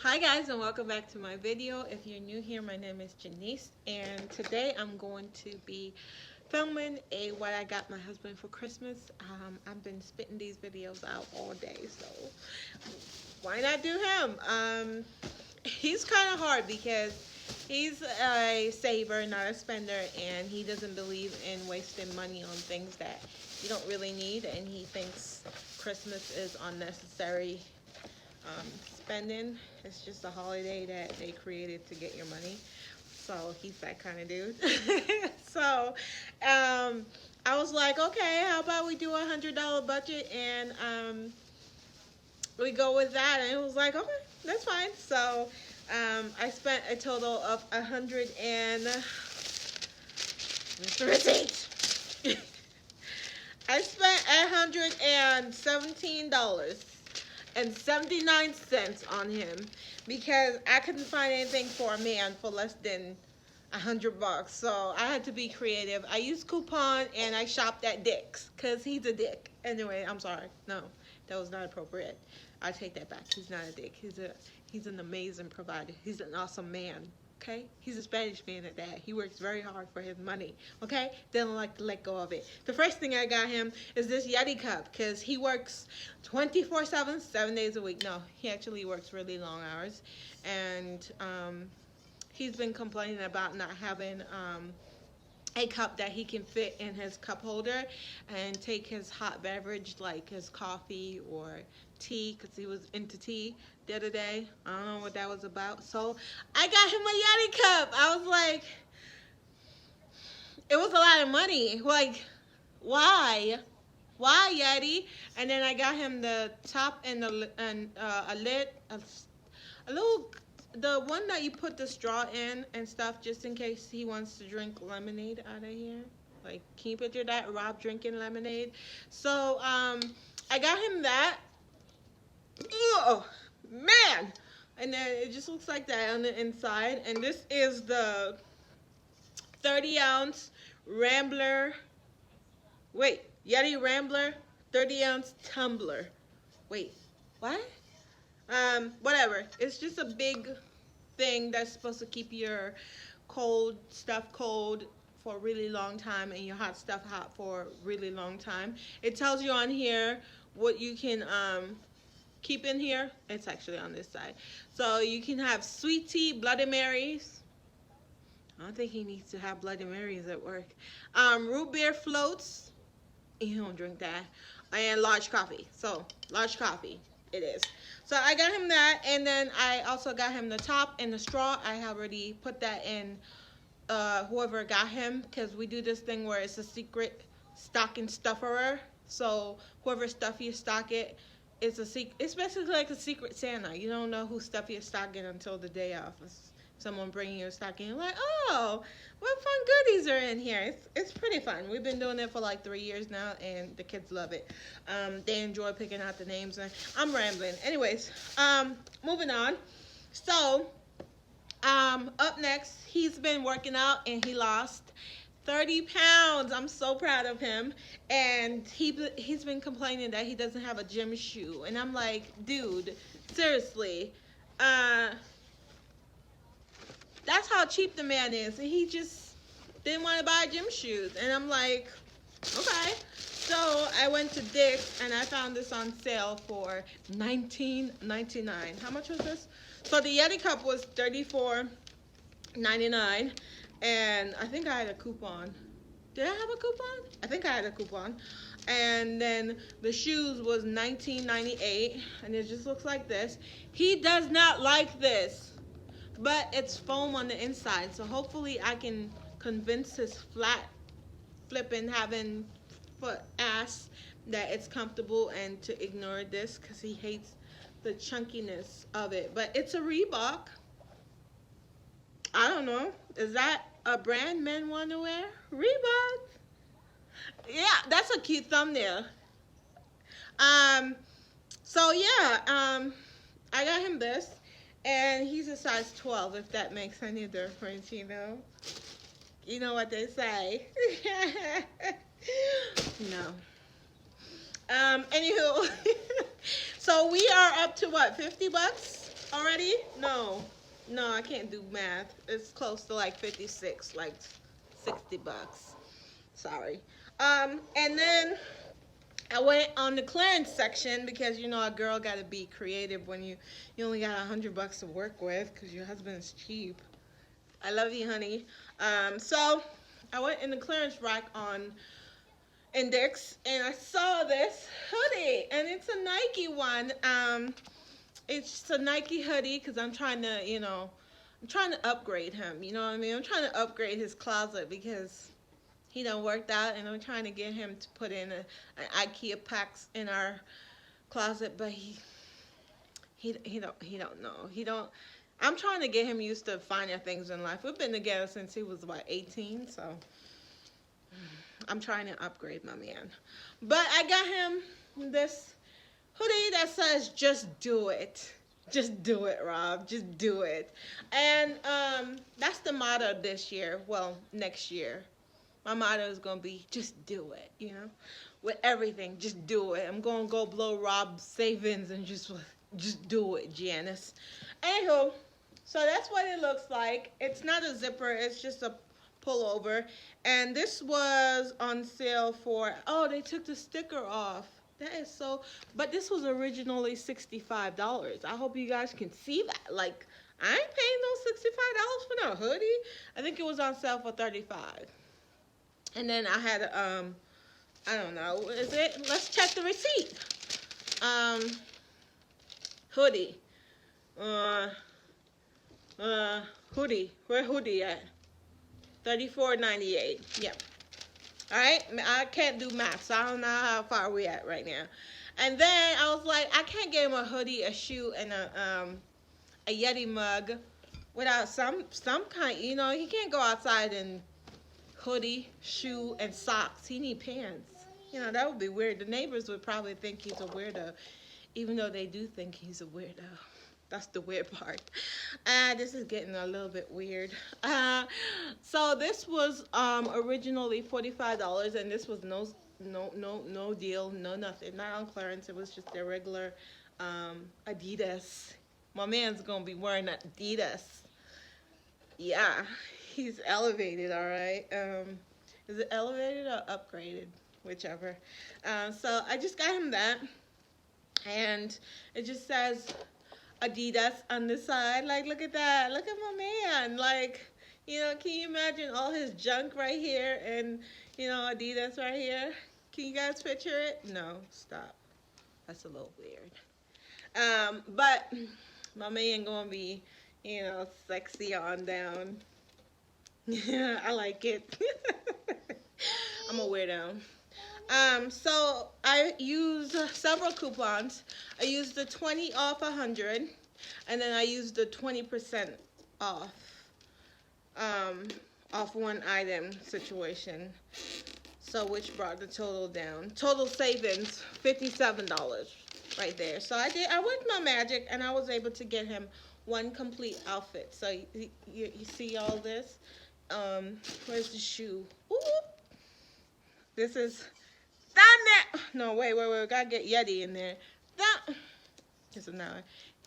Hi guys, and welcome back to my video. If you're new here, my name is Janice, and today I'm going to be filming what I got my husband for Christmas. I've been spitting these videos out all day, so why not do him? He's kind of hard because he's a saver, not a spender, and he doesn't believe in wasting money on things that you don't really need, and he thinks Christmas is unnecessary spending. It's just a holiday that they created to get your money. So he's that kind of dude. So I was like, okay, how about we do $100 budget, and we go with that. And it was like, okay, that's fine. So I spent a total of receipt. I spent $117.79 on him because I couldn't find anything for a man for less than $100. So I had to be creative. I used coupon and I shopped at Dick's because he's a dick. Anyway, I'm sorry. No, that was not appropriate. I take that back. He's not a dick. He's an amazing provider. He's an awesome man. Okay? He's a Spanish man at that. He works very hard for his money. Okay? Doesn't like to let go of it. The first thing I got him is this Yeti cup because he works 24/7, 7 days a week. No, he actually works really long hours. And he's been complaining about not having a cup that he can fit in his cup holder and take his hot beverage like his coffee or tea, because he was into tea the other day. I don't know what that was about. So I got him a Yeti cup. I was like, it was a lot of money. Like, why Yeti? And then I got him the top and a lid, a little, the one that you put the straw in and stuff, just in case he wants to drink lemonade out of here. Like, can you picture that? Rob drinking lemonade. So I got him that. Oh man! And then it just looks like that on the inside. And this is the 30-ounce Rambler. Wait, Yeti Rambler 30-ounce tumbler. Wait, what? Whatever. It's just a big thing that's supposed to keep your cold stuff cold for a really long time and your hot stuff hot for a really long time. It tells you on here what you can keep in here. It's actually on this side. So you can have sweet tea, Bloody Marys. I don't think he needs to have Bloody Marys at work. Root beer floats. He don't drink that. And large coffee. So large coffee it is. So I got him that, and then I also got him the top and the straw. I have already put that in whoever got him, because we do this thing where it's a secret stocking stufferer. So whoever stuff you stock it, it's a secret. It's basically like a secret Santa. You don't know who stuff you're stocking until the day of. It's someone bringing you a stocking. You're like, oh, what fun goodies are in here. It's pretty fun. We've been doing it for like 3 years now, and the kids love it. They enjoy picking out the names. And I'm rambling. Anyways, moving on. So, up next, he's been working out, and he lost 30 pounds. I'm so proud of him. And he's been complaining that he doesn't have a gym shoe. And I'm like, dude, seriously. That's how cheap the man is. And he just didn't want to buy gym shoes. And I'm like, okay. So I went to Dick's and I found this on sale for $19.99. How much was this? So the Yeti cup was $34.99. And I think I had a coupon. Did I have a coupon? I think I had a coupon. And then the shoes was $19.98. And it just looks like this. He does not like this. But it's foam on the inside, so hopefully I can convince his flat flipping having foot ass that it's comfortable and to ignore this, because he hates the chunkiness of it. But it's a Reebok. I don't know. Is that a brand men want to wear? Reebok. Yeah, that's a cute thumbnail. So yeah, I got him this. And he's a size 12, if that makes any difference, you know. You know what they say. No. Anywho, so we are up to what, 50 bucks? already? No. No, I can't do math. It's close to like 56, like 60 bucks. Sorry. And then I went on the clearance section because you know a girl got to be creative when you only got $100 to work with because your husband is cheap. I love you, honey. So I went in the clearance rack on Index and I saw this hoodie and it's a Nike one. It's just a Nike hoodie because I'm trying to, you know, I'm trying to upgrade him. You know what I mean? I'm trying to upgrade his closet because he done worked out, and I'm trying to get him to put in an IKEA packs in our closet, but he don't know. He don't. I'm trying to get him used to finding things in life. We've been together since he was what 18, so I'm trying to upgrade my man. But I got him this hoodie that says "Just do it." Just do it, Rob. Just do it. And that's the motto this year. Well, next year. My motto is going to be, just do it, you know? With everything, just do it. I'm going to go blow Rob's savings and just do it, Janice. Anywho, so that's what it looks like. It's not a zipper. It's just a pullover. And this was on sale for, oh, they took the sticker off. That is so, but this was originally $65. I hope you guys can see that. Like, I ain't paying no $65 for no hoodie. I think it was on sale for $35. And then I had I don't know, what is it? Let's check the receipt. Hoodie. Hoodie. Where hoodie at? $34.98. Yep. Alright, I can't do math, so I don't know how far we at right now. And then I was like, I can't get him a hoodie, a shoe, and a Yeti mug without some kind, you know, he can't go outside in hoodie, shoe, and socks. He need pants. You know, that would be weird. The neighbors would probably think he's a weirdo, even though they do think he's a weirdo. That's the weird part. This is getting a little bit weird. So this was originally $45, and this was no deal, no nothing, not on clearance. It was just their regular Adidas. My man's gonna be wearing Adidas. Yeah, he's elevated, all right. Is it elevated or upgraded? Whichever. So I just got him that, and it just says Adidas on the side. Like, look at that. Look at my man. Like, you know, can you imagine all his junk right here and, you know, Adidas right here? Can you guys picture it? No, stop. That's a little weird. But my man gonna be, you know, sexy on down. Yeah, I like it. I'm a weirdo. So I used several coupons. I used the 20 off 100, and then I used the 20% off, off one item situation. So which brought the total down. Total savings, $57 right there. So I worked my magic, and I was able to get him one complete outfit. So you see all this? Where's the shoe? Ooh. This is thumbnail. No, wait. We gotta get Yeti in there. This is now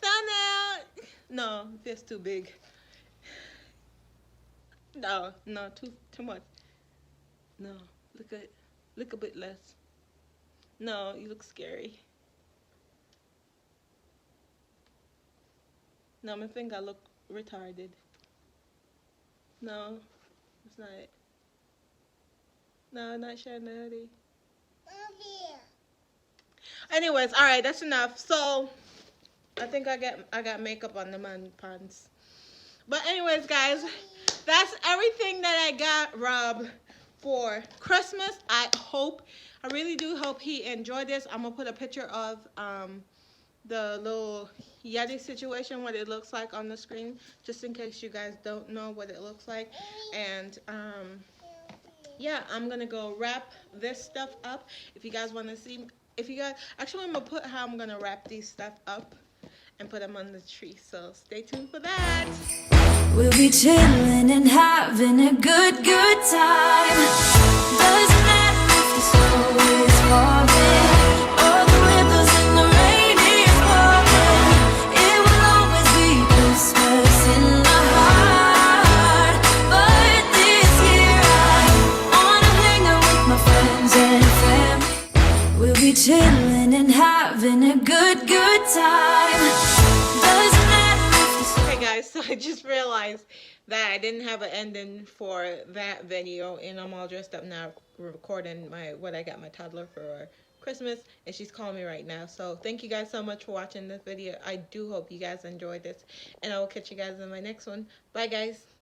thumbnail. No, this too big. No, too much. No, look a bit less. No, you look scary. No, I think I look retarded. No, that's not it. No, not showing the hoodie. Anyways, all right, that's enough. So I think I got makeup on the pants. But anyways, guys, that's everything that I got Rob for Christmas. I really do hope he enjoyed this. I'm gonna put a picture of the little Yeti situation, what it looks like on the screen, just in case you guys don't know what it looks like. And yeah, I'm gonna go wrap this stuff up. If you guys want to see, actually I'm gonna put how I'm gonna wrap these stuff up and put them on the tree, so stay tuned for that. We'll be chilling and having a good time. Doesn't matter if the snow is falling or the windows in the rain is pouring. It will always be chilling and having a good time. Doesn't matter if it's Okay guys, so I just realized that I didn't have an ending for that video, and I'm all dressed up now recording what I got my toddler for Christmas, and she's calling me right now. So thank you guys so much for watching this video. I do hope you guys enjoyed this, and I will catch you guys in my next one. Bye guys.